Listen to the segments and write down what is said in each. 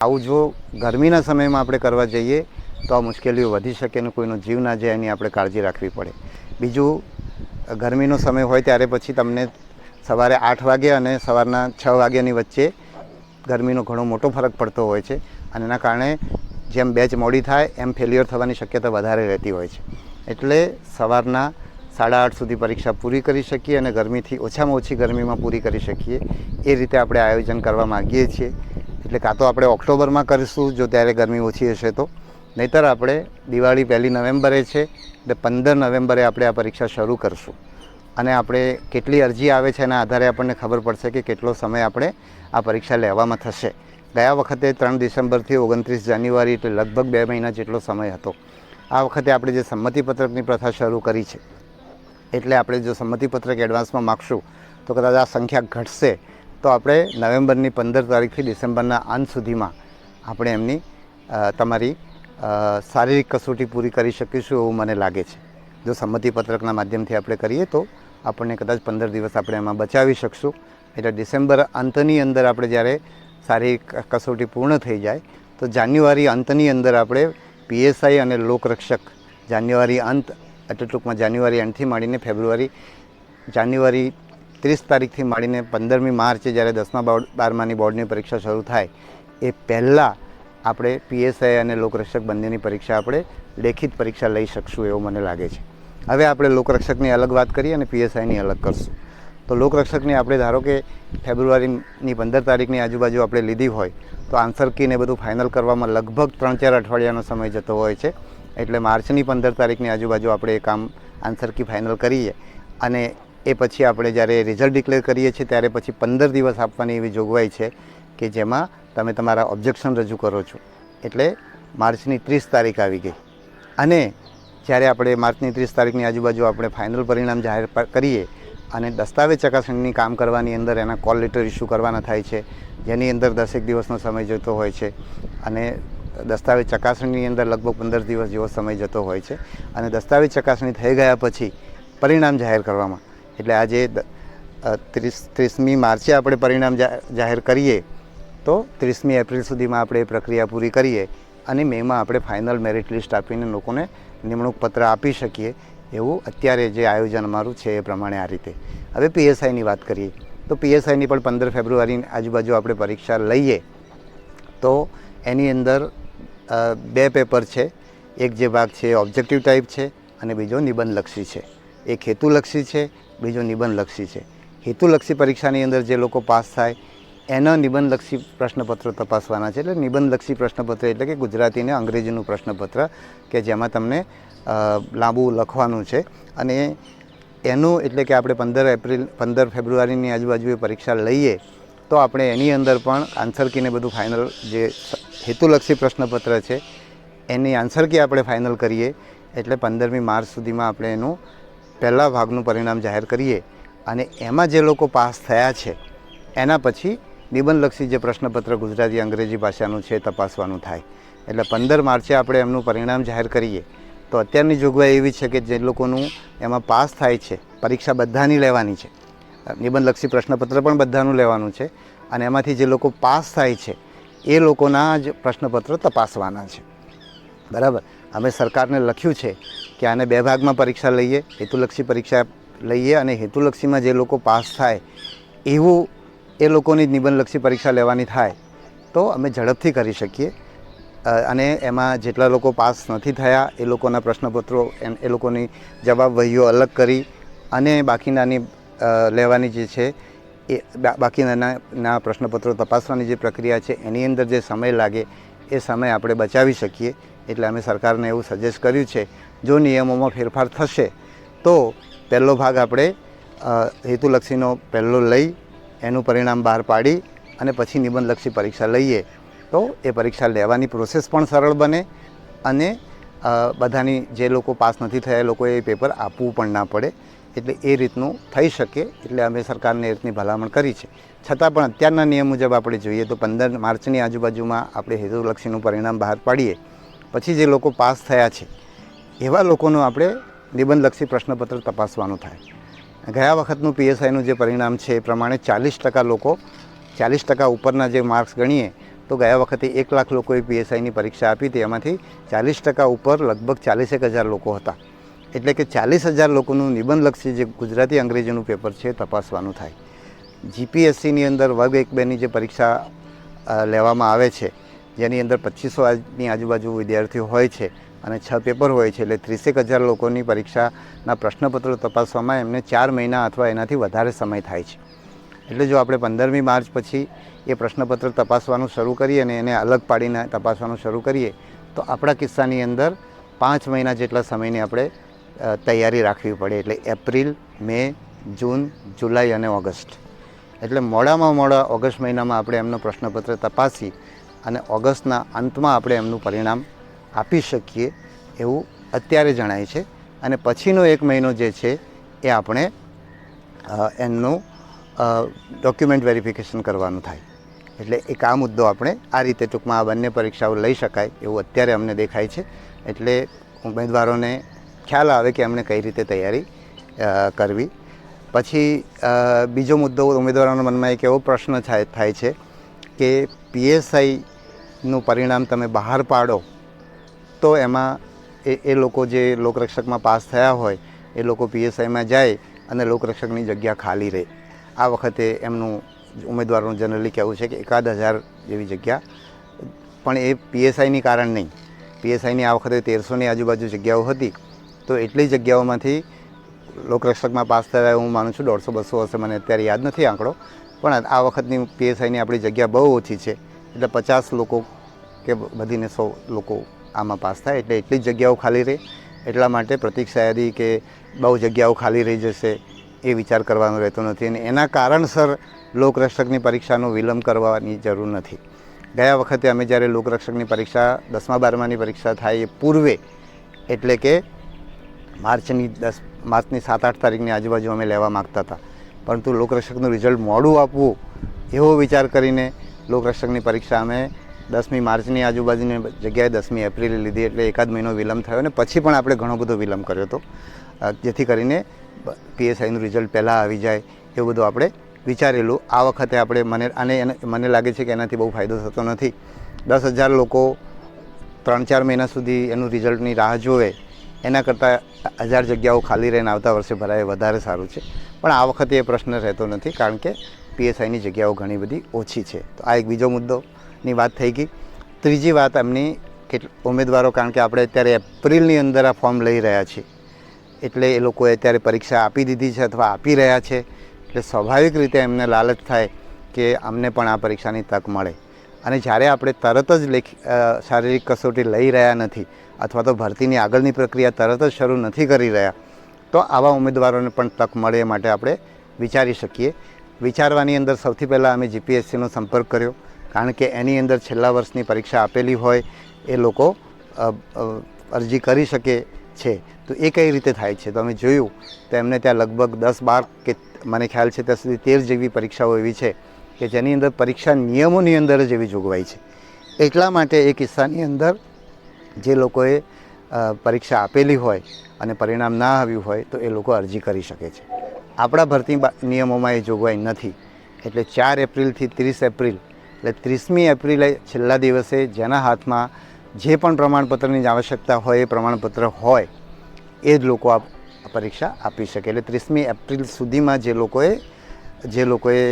આવું જો ગરમીના સમયમાં આપણે કરવા જઈએ તો આ મુશ્કેલીઓ વધી શકે અને કોઈનો જીવ ના જાય એની આપણે કાળજી રાખવી પડે. બીજું, ગરમીનો સમય હોય ત્યારે પછી તમને સવારે 8 વાગે અને સવારના 6 વાગ્યાની વચ્ચે ગરમીનો ઘણો મોટો ફરક પડતો હોય છે અને એના કારણે જેમ બેચ મોડી થાય એમ ફેલ્યોર થવાની શક્યતા વધારે રહેતી હોય છે. એટલે સવારના 8:30 સુધી પરીક્ષા પૂરી કરી શકીએ અને ગરમીથી ઓછામાં ઓછી ગરમીમાં પૂરી કરી શકીએ એ રીતે આપણે આયોજન કરવા માગીએ છીએ. એટલે કાં તો આપણે ઓક્ટોબરમાં કરીશું જો ત્યારે ગરમી ઓછી હશે તો, નહીંતર આપણે દિવાળી 1 નવેમ્બરે છે એટલે 15 નવેમ્બરે આપણે આ પરીક્ષા શરૂ કરશું અને આપણે કેટલી અરજી આવે છે એના આધારે આપણને ખબર પડશે કે કેટલો સમય આપણે આ પરીક્ષા લેવામાં થશે. ગયા વખતે 3 ડિસેમ્બરથી 29 જાન્યુઆરી એટલે લગભગ 2 મહિના જેટલો સમય હતો. આ વખતે આપણે જે સંમતિપત્રકની પ્રથા શરૂ કરી છે એટલે આપણે જો સંમતિપત્રક એડવાન્સમાં માગશું તો કદાચ આ સંખ્યા ઘટશે તો આપણે નવેમ્બરની 15 તારીખથી ડિસેમ્બરના અંત સુધીમાં આપણે એમની તમારી શારીરિક કસોટી પૂરી કરી શકીશું એવું મને લાગે છે. જો સંમતિપત્રકના માધ્યમથી આપણે કરીએ તો આપણને કદાચ 15 દિવસ આપણે એમાં બચાવી શકશું. એટલે ડિસેમ્બર અંતની અંદર આપણે જ્યારે શારીરિક કસોટી પૂર્ણ થઈ જાય તો જાન્યુઆરી અંતની અંદર આપણે PSI અને લોકરક્ષક જાન્યુઆરી અંત એટલે ટૂંકમાં જાન્યુઆરી એન્ડથી માંડીને જાન્યુઆરી 30 તારીખથી માંડીને 15મી માર્ચે જ્યારે 10મા 12માની બોર્ડની પરીક્ષા શરૂ થાય એ પહેલાં આપણે PSI અને લોકરક્ષક બંનેની પરીક્ષા આપણે લેખિત પરીક્ષા લઈ શકશું એવું મને લાગે છે. હવે આપણે લોકરક્ષકની અલગ વાત કરીએ અને PSIની અલગ કરશું. તો લોકરક્ષકની આપણે ધારો કે ફેબ્રુઆરીની 15 તારીખની આજુબાજુ આપણે લીધી હોય તો આન્સર કીને બધું ફાઇનલ કરવામાં લગભગ 3-4 અઠવાડિયાનો સમય જતો હોય છે. એટલે માર્ચની 15 તારીખની આજુબાજુ આપણે એ કામ આન્સર કી ફાઇનલ કરીએ અને એ પછી આપણે જ્યારે રિઝલ્ટ ડિક્લેર કરીએ છીએ ત્યારે પછી 15 દિવસ આપવાની એવી જોગવાઈ છે કે જેમાં તમે તમારા ઓબ્જેક્શન રજૂ કરો છો. એટલે માર્ચની 30 તારીખ આવી ગઈ અને જ્યારે આપણે માર્ચની 30 તારીખની આજુબાજુ આપણે ફાઇનલ પરિણામ જાહેર કરીએ અને દસ્તાવેજ ચકાસણીની કામ કરવાની અંદર એના કોલ લેટર ઇસ્યુ કરવાના થાય છે જેની અંદર 10 દિવસનો સમય જતો હોય છે અને દસ્તાવેજ ચકાસણીની અંદર લગભગ 15 દિવસ જેવો સમય જતો હોય છે અને દસ્તાવેજ ચકાસણી થઈ ગયા પછી પરિણામ જાહેર કરવામાં એટલે આજે 30મી માર્ચે આપણે પરિણામ જાહેર કરીએ તો 30મી એપ્રિલ સુધીમાં આપણે એ પ્રક્રિયા પૂરી કરીએ અને મેમાં આપણે ફાઇનલ મેરિટ લિસ્ટ આપીને લોકોને નિમણૂક પત્ર આપી શકીએ એવું અત્યારે જે આયોજન અમારું છે એ પ્રમાણે આ રીતે. હવે PSIની વાત કરીએ તો PSIની પણ 15 ફેબ્રુઆરીની આજુબાજુ આપણે પરીક્ષા લઈએ તો એની અંદર 2 પેપર છે. એક જે ભાગ છે ઓબ્જેક્ટિવ ટાઈપ છે અને બીજો નિબંધલક્ષી છે. એક હેતુલક્ષી છે, બીજો નિબંધલક્ષી છે. હેતુલક્ષી પરીક્ષાની અંદર જે લોકો પાસ થાય એના નિબંધલક્ષી પ્રશ્નપત્રો તપાસવાના છે. એટલે નિબંધલક્ષી પ્રશ્નપત્ર એટલે કે ગુજરાતી અને અંગ્રેજીનું પ્રશ્નપત્ર કે જેમાં તમને લાંબુ લખવાનું છે અને એનું એટલે કે આપણે 15 ફેબ્રુઆરીની આજુબાજુ એ પરીક્ષા લઈએ તો આપણે એની અંદર પણ આન્સર કીને બધું ફાઇનલ જે હેતુલક્ષી પ્રશ્નપત્ર છે એની આન્સર કી આપણે ફાઇનલ કરીએ એટલે 15મી માર્ચ સુધીમાં આપણે એનું પહેલા ભાગનું પરિણામ જાહેર કરીએ અને એમાં જે લોકો પાસ થયા છે એના પછી નિબંધલક્ષી જે પ્રશ્નપત્ર ગુજરાતી અંગ્રેજી ભાષાનું છે તપાસવાનું થાય. એટલે 15 માર્ચે આપણે એમનું પરિણામ જાહેર કરીએ તો અત્યારની જોગવાઈ એવી છે કે જે લોકોનું એમાં પાસ થાય છે પરીક્ષા બધાની લેવાની છે, નિબંધલક્ષી પ્રશ્નપત્ર પણ બધાનું લેવાનું છે અને એમાંથી જે લોકો પાસ થાય છે એ લોકોના જ પ્રશ્નપત્રો તપાસવાના છે. બરાબર. અમે સરકારને લખ્યું છે કે આને 2 ભાગમાં પરીક્ષા લઈએ, હેતુલક્ષી પરીક્ષા લઈએ અને હેતુલક્ષીમાં જે લોકો પાસ થાય એવું એ લોકોની જ નિબંધલક્ષી પરીક્ષા લેવાની થાય તો અમે ઝડપથી કરી શકીએ અને એમાં જેટલા લોકો પાસ નથી થયા એ લોકોના પ્રશ્નપત્રો એ લોકોની જવાબ વહીઓ અલગ કરી અને બાકીનાની લેવાની જે છે એ બાકીના પ્રશ્નપત્રો તપાસવાની જે પ્રક્રિયા છે એની અંદર જે સમય લાગે એ સમય આપણે બચાવી શકીએ. એટલે અમે સરકારને એવું સજેસ્ટ કર્યું છે જો નિયમોમાં ફેરફાર થશે તો પહેલો ભાગ આપણે હેતુલક્ષીનો પહેલો લઈ એનું પરિણામ બહાર પાડી અને પછી નિબંધલક્ષી પરીક્ષા લઈએ તો એ પરીક્ષા લેવાની પ્રોસેસ પણ સરળ બને અને બધાની જે લોકો પાસ નથી થયા એ લોકોએ એ પેપર આપવું પણ ના પડે. એટલે એ રીતનું થઈ શકે એટલે અમે સરકારને એ રીતની ભલામણ કરી છે. છતાં પણ અત્યારના નિયમ મુજબ આપણે જોઈએ તો 15 માર્ચની આજુબાજુમાં આપણે હેતુલક્ષીનું પરિણામ બહાર પાડીએ પછી જે લોકો પાસ થયા છે એવા લોકોનું આપણે નિબંધલક્ષી પ્રશ્નપત્ર તપાસવાનું થાય. ગયા વખતનું PSIનું જે પરિણામ છે એ પ્રમાણે 40% લોકો 40% ઉપરના જે માર્ક્સ ગણીએ તો ગયા વખતે 1 લાખ લોકોએ પીએસઆઈની પરીક્ષા આપી હતી, એમાંથી 40% ઉપર લગભગ 41,000 લોકો હતા. એટલે કે 40,000 લોકોનું નિબંધલક્ષી જે ગુજરાતી અંગ્રેજીનું પેપર છે તપાસવાનું થાય. જીપીએસસીની અંદર વર્ગ 1-2ની જે પરીક્ષા લેવામાં આવે છે, જેની અંદર 2500ની આજુબાજુ વિદ્યાર્થીઓ હોય છે અને 6 પેપર હોય છે, એટલે 30,000 લોકોની પરીક્ષાના પ્રશ્નપત્રો તપાસવામાં એમને 4 મહિના અથવા એનાથી વધારે સમય થાય છે. એટલે જો આપણે 15મી માર્ચ પછી એ પ્રશ્નપત્ર તપાસવાનું શરૂ કરીએ અને એને અલગ પાડીને તપાસવાનું શરૂ કરીએ તો આપણા કિસ્સાની અંદર 5 મહિના જેટલા સમયની આપણે તૈયારી રાખવી પડે. એટલે એપ્રિલ, મે, જૂન, જુલાઈ અને ઓગસ્ટ. એટલે મોડામાં મોડા ઓગસ્ટ મહિનામાં આપણે એમનો પ્રશ્નપત્ર તપાસી અને ઓગસ્ટના અંતમાં આપણે એમનું પરિણામ આપી શકીએ એવું અત્યારે જણાય છે. અને પછીનો 1 મહિનો જે છે એ આપણે એમનું ડોક્યુમેન્ટ વેરિફિકેશન કરવાનું થાય. એટલે એક આ મુદ્દો આપણે આ રીતે ટૂંકમાં આ બંને પરીક્ષાઓ લઈ શકાય એવું અત્યારે અમને દેખાય છે. એટલે ઉમેદવારોને ખ્યાલ આવે કે એમણે કઈ રીતે તૈયારી કરવી. પછી બીજો મુદ્દો ઉમેદવારોના મનમાં એક એવો પ્રશ્ન થાય છે કે પીએસઆઈનું પરિણામ તમે બહાર પાડો તો એમાં એ લોકો જે લોકરક્ષકમાં પાસ થયા હોય એ લોકો પીએસઆઈમાં જાય અને લોકરક્ષકની જગ્યા ખાલી રહે. આ વખતે એમનું ઉમેદવારોનું જનરલી કહેવું છે કે 1,000 જેવી જગ્યા, પણ એ પીએસઆઈની કારણ નહીં. પીએસઆઈની આ વખતે 1300ની આજુબાજુ જગ્યાઓ હતી, તો એટલી જગ્યાઓમાંથી લોકરક્ષકમાં પાસ થયા હું માનું છું 150-200 હશે, મને અત્યારે યાદ નથી આંકડો, પણ આ વખતની પીએસઆઈની આપણી જગ્યા બહુ ઓછી છે. એટલે 50 લોકો કે બધીને 100 લોકો આમાં પાસ થાય, એટલે એટલી જ જગ્યાઓ ખાલી રહે. એટલા માટે પ્રતીક્ષા યાદી કે બહુ જગ્યાઓ ખાલી રહી જશે એ વિચાર કરવાનો રહેતો નથી. અને એના કારણસર લોકરક્ષકની પરીક્ષાનો વિલંબ કરવાની જરૂર નથી. ગયા વખતે અમે જ્યારે લોકરક્ષકની પરીક્ષા 10મા-12માની પરીક્ષા થાય એ પૂર્વે, એટલે કે માર્ચની 7-8 તારીખની આજુબાજુ અમે લેવા માગતા હતા, પરંતુ લોકરક્ષકનું રિઝલ્ટ મોડું આપવું એવો વિચાર કરીને લોકરક્ષકની પરીક્ષા અમે 10મી માર્ચની આજુબાજુની જગ્યાએ 10મી એપ્રિલે લીધી. એટલે 1 મહિનો વિલંબ થયો અને પછી પણ આપણે ઘણો બધો વિલંબ કર્યો હતો, જેથી કરીને પીએસઆઈનું રિઝલ્ટ પહેલાં આવી જાય એવું બધું આપણે વિચારેલું. આ વખતે આપણે મને લાગે છે કે એનાથી બહુ ફાયદો થતો નથી. 10,000 લોકો 3-4 મહિના સુધી એનું રિઝલ્ટની રાહ જોવે એના કરતાં 1000 જગ્યાઓ ખાલી રહીને આવતા વર્ષે ભરાય વધારે સારું છે. પણ આ વખતે એ પ્રશ્ન રહેતો નથી, કારણ કે પીએસઆઈની જગ્યાઓ ઘણી બધી ઓછી છે. તો આ એક બીજો મુદ્દોની વાત થઈ ગઈ. ત્રીજી વાત એમની ઉમેદવારો, કારણ કે આપણે અત્યારે એપ્રિલની અંદર આ ફોર્મ લઈ રહ્યા છીએ, એટલે એ લોકોએ અત્યારે પરીક્ષા આપી દીધી છે અથવા આપી રહ્યા છે, એટલે સ્વાભાવિક રીતે એમને લાલચ થાય કે અમને પણ આ પરીક્ષાની તક મળે. અને જ્યારે આપણે તરત જ શારીરિક કસોટી લઈ રહ્યા નથી અથવા તો ભરતીની આગળની પ્રક્રિયા તરત જ શરૂ નથી કરી રહ્યા, તો આવા ઉમેદવારોને પણ તક મળે એ માટે આપણે વિચારી શકીએ. વિચારવાની અંદર સૌથી પહેલાં અમે જીપીએસસીનો સંપર્ક કર્યો, કારણ કે એની અંદર છેલ્લા વર્ષની પરીક્ષા આપેલી હોય એ લોકો અરજી કરી શકે છે. તો એ કઈ રીતે થાય છે તો અમે જોયું તો એમને ત્યાં લગભગ 10-12 કે મને ખ્યાલ છે ત્યાં સુધી 13 જેવી પરીક્ષાઓ એવી છે કે જેની અંદર પરીક્ષા નિયમોની અંદર જ એવી જોગવાઈ છે. એટલા માટે એ કિસ્સાની અંદર જે લોકોએ પરીક્ષા આપેલી હોય અને પરિણામ ના આવ્યું હોય તો એ લોકો અરજી કરી શકે છે. આપણા ભરતી નિયમોમાં એ જોગવાઈ નથી. એટલે 4 એપ્રિલથી 30 એપ્રિલ, એટલે 30મી એપ્રિલે છેલ્લા દિવસે જેના હાથમાં જે પણ પ્રમાણપત્રની આવશ્યકતા હોય એ પ્રમાણપત્ર હોય એ જ લોકો આ પરીક્ષા આપી શકે. એટલે 30મી એપ્રિલ સુધીમાં જે લોકોએ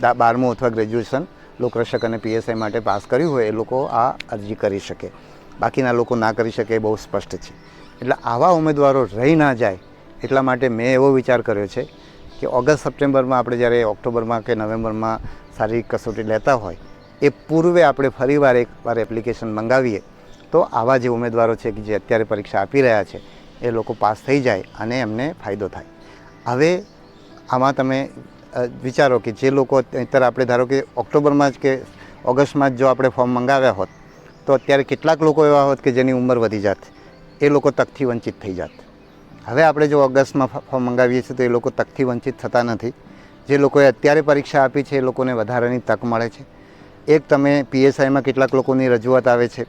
12મું અથવા ગ્રેજ્યુએશન લોકરક્ષક અને પીએસઆઈ માટે પાસ કર્યું હોય એ લોકો આ અરજી કરી શકે. બાકીના લોકો ના કરી શકે એ બહુ સ્પષ્ટ છે. એટલે આવા ઉમેદવારો રહી ના જાય એટલા માટે મેં એવો વિચાર કર્યો છે કે ઓગસ્ટ-સપ્ટેમ્બરમાં આપણે જ્યારે ઓક્ટોબરમાં કે નવેમ્બરમાં શારીરિક કસોટી લેતા હોય એ પૂર્વે આપણે ફરીવાર એકવાર એપ્લિકેશન મંગાવીએ તો આવા જે ઉમેદવારો છે કે જે અત્યારે પરીક્ષા આપી રહ્યા છે એ લોકો પાસ થઈ જાય અને એમને ફાયદો થાય. હવે આમાં તમે વિચારો કે જે લોકો અત્યારે આપણે ધારો કે ઓક્ટોબરમાં જ કે ઓગસ્ટમાં જ જો આપણે ફોર્મ મંગાવ્યા હોત તો અત્યારે કેટલાક લોકો એવા હોત કે જેની ઉંમર વધી જાત, એ લોકો તકથી વંચિત થઈ જાત. હવે આપણે જો ઓગસ્ટમાં ફોર્મ મંગાવીએ છીએ તો એ લોકો તકથી વંચિત થતા નથી. જે લોકોએ અત્યારે પરીક્ષા આપી છે એ લોકોને વધારાની તક મળે છે. એક તમે પીએસઆઈમાં કેટલાક લોકોની રજૂઆત આવે છે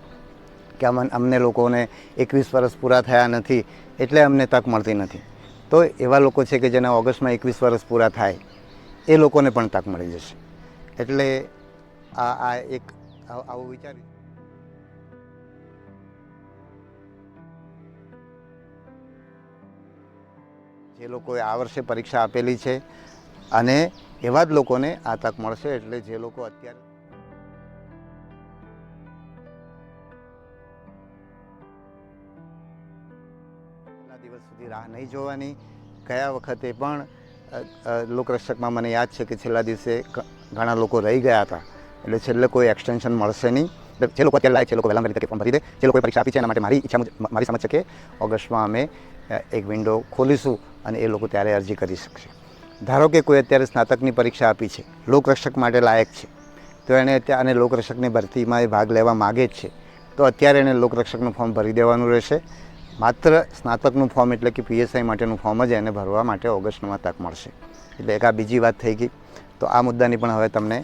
કે અમને લોકોને 21 વર્ષ પૂરા થયા નથી એટલે અમને તક મળતી નથી. તો એવા લોકો છે કે જેના ઓગસ્ટમાં 21 વર્ષ પૂરા થાય એ લોકોને પણ તક મળી જશે. એટલે આ એક આવું વિચાર્યું. જે લોકોએ આ વર્ષે પરીક્ષા આપેલી છે અને એવા જ લોકોને આ તક મળશે. એટલે જે લોકો અત્યારે કેટલા દિવસ સુધી રાહ નહીં જોવાની. ગયા વખતે પણ લોકરક્ષકમાં મને યાદ છે કે છેલ્લા દિવસે ઘણા લોકો રહી ગયા હતા. એટલે છેલ્લે કોઈ એક્સટેન્શન મળશે નહીં. જે લોકો અત્યારે લાયક છે એ લોકો વહેલા મારી તકે ફોર્મ ભરી દે. જે લોકોએ પરીક્ષા આપી છે એના માટે મારી સમજ છે કે ઓગસ્ટમાં અમે એક વિન્ડો ખોલીશું અને એ લોકો ત્યારે અરજી કરી શકશે. ધારો કે કોઈ અત્યારે સ્નાતકની પરીક્ષા આપી છે, લોકરક્ષક માટે લાયક છે, તો એણે અને લોકરક્ષકની ભરતીમાં એ ભાગ લેવા માગે જ છે, તો અત્યારે એણે લોકરક્ષકનું ફોર્મ ભરી દેવાનું રહેશે. માત્ર સ્નાતકનું ફોર્મ એટલે કે PSI માટેનું ફોર્મ જ એને ભરવા માટે ઓગસ્ટમાં તક મળશે. એટલે એક આ બીજી વાત થઈ ગઈ. તો આ મુદ્દાની પણ હવે તમને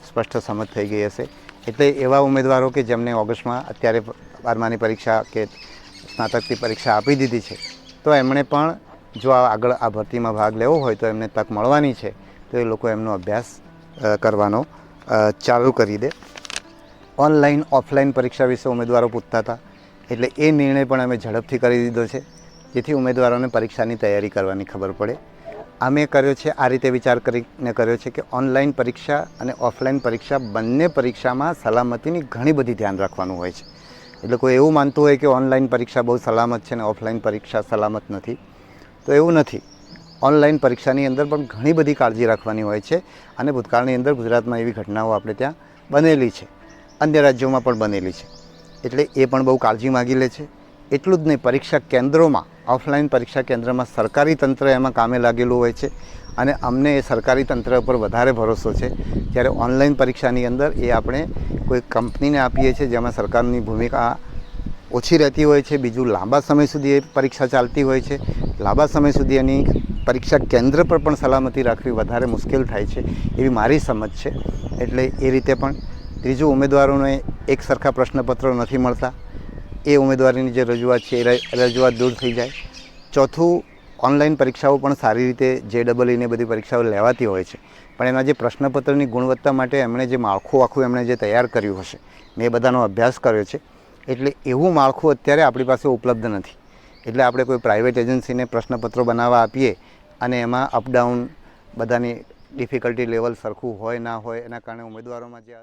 સ્પષ્ટ સમજ થઈ ગઈ હશે. એટલે એવા ઉમેદવારો કે જેમને ઓગસ્ટમાં અત્યારે 12માની પરીક્ષા કે સ્નાતકની પરીક્ષા આપી દીધી છે, તો એમણે પણ જો આગળ આ ભરતીમાં ભાગ લેવો હોય તો એમને તક મળવાની છે, તો એ લોકો એમનો અભ્યાસ કરવાનો ચાલુ કરી દે. ઓનલાઈન ઓફલાઈન પરીક્ષા વિશે ઉમેદવારો પૂછતા હતા, એટલે એ નિર્ણય પણ અમે ઝડપથી કરી દીધો છે, જેથી ઉમેદવારોને પરીક્ષાની તૈયારી કરવાની ખબર પડે. અમે કર્યો છે આ રીતે વિચાર કરીને કર્યો છે કે ઓનલાઈન પરીક્ષા અને ઓફલાઈન પરીક્ષા બંને પરીક્ષામાં સલામતીની ઘણી બધી ધ્યાન રાખવાનું હોય છે. એટલે કોઈ એવું માનતું હોય કે ઓનલાઈન પરીક્ષા બહુ સલામત છે અને ઓફલાઈન પરીક્ષા સલામત નથી, તો એવું નથી. ઓનલાઈન પરીક્ષાની અંદર પણ ઘણી બધી કાળજી રાખવાની હોય છે અને ભૂતકાળની અંદર ગુજરાતમાં એવી ઘટનાઓ આપણે ત્યાં બનેલી છે, અન્ય રાજ્યોમાં પણ બનેલી છે. એટલે એ પણ બહુ કાળજી માગી લે છે. એટલું જ નહીં, પરીક્ષા કેન્દ્રોમાં, ઓફલાઈન પરીક્ષા કેન્દ્રમાં સરકારી તંત્ર એમાં કામે લાગેલું હોય છે અને અમને એ સરકારી તંત્ર પર વધારે ભરોસો છે. જ્યારે ઓનલાઈન પરીક્ષાની અંદર એ આપણે કોઈ કંપનીને આપીએ છીએ જેમાં સરકારની ભૂમિકા ઓછી રહેતી હોય છે. બીજું, લાંબા સમય સુધી એ પરીક્ષા ચાલતી હોય છે. લાંબા સમય સુધી એની પરીક્ષા કેન્દ્ર પર પણ સલામતી રાખવી વધારે મુશ્કેલ થાય છે, એવી મારી સમજ છે. એટલે એ રીતે પણ. ત્રીજું, ઉમેદવારોને એક સરખા પ્રશ્નપત્રો નથી મળતા, એ ઉમેદવારીની જે રજૂઆત છે એ રજૂઆત દૂર થઈ જાય. ચોથું, ઓનલાઈન પરીક્ષાઓ પણ સારી રીતે JEE બધી પરીક્ષાઓ લેવાતી હોય છે, પણ એના જે પ્રશ્નપત્રની ગુણવત્તા માટે એમણે જે માળખું આખું એમણે જે તૈયાર કર્યું હશે, મેં એ બધાનો અભ્યાસ કર્યો છે. એટલે એવું માળખું અત્યારે આપણી પાસે ઉપલબ્ધ નથી. એટલે આપણે કોઈ પ્રાઇવેટ એજન્સીને પ્રશ્નપત્રો બનાવવા આપીએ અને એમાં અપડાઉન બધાની ડિફિકલ્ટી લેવલ સરખું હોય ના હોય, એના કારણે ઉમેદવારોમાં જે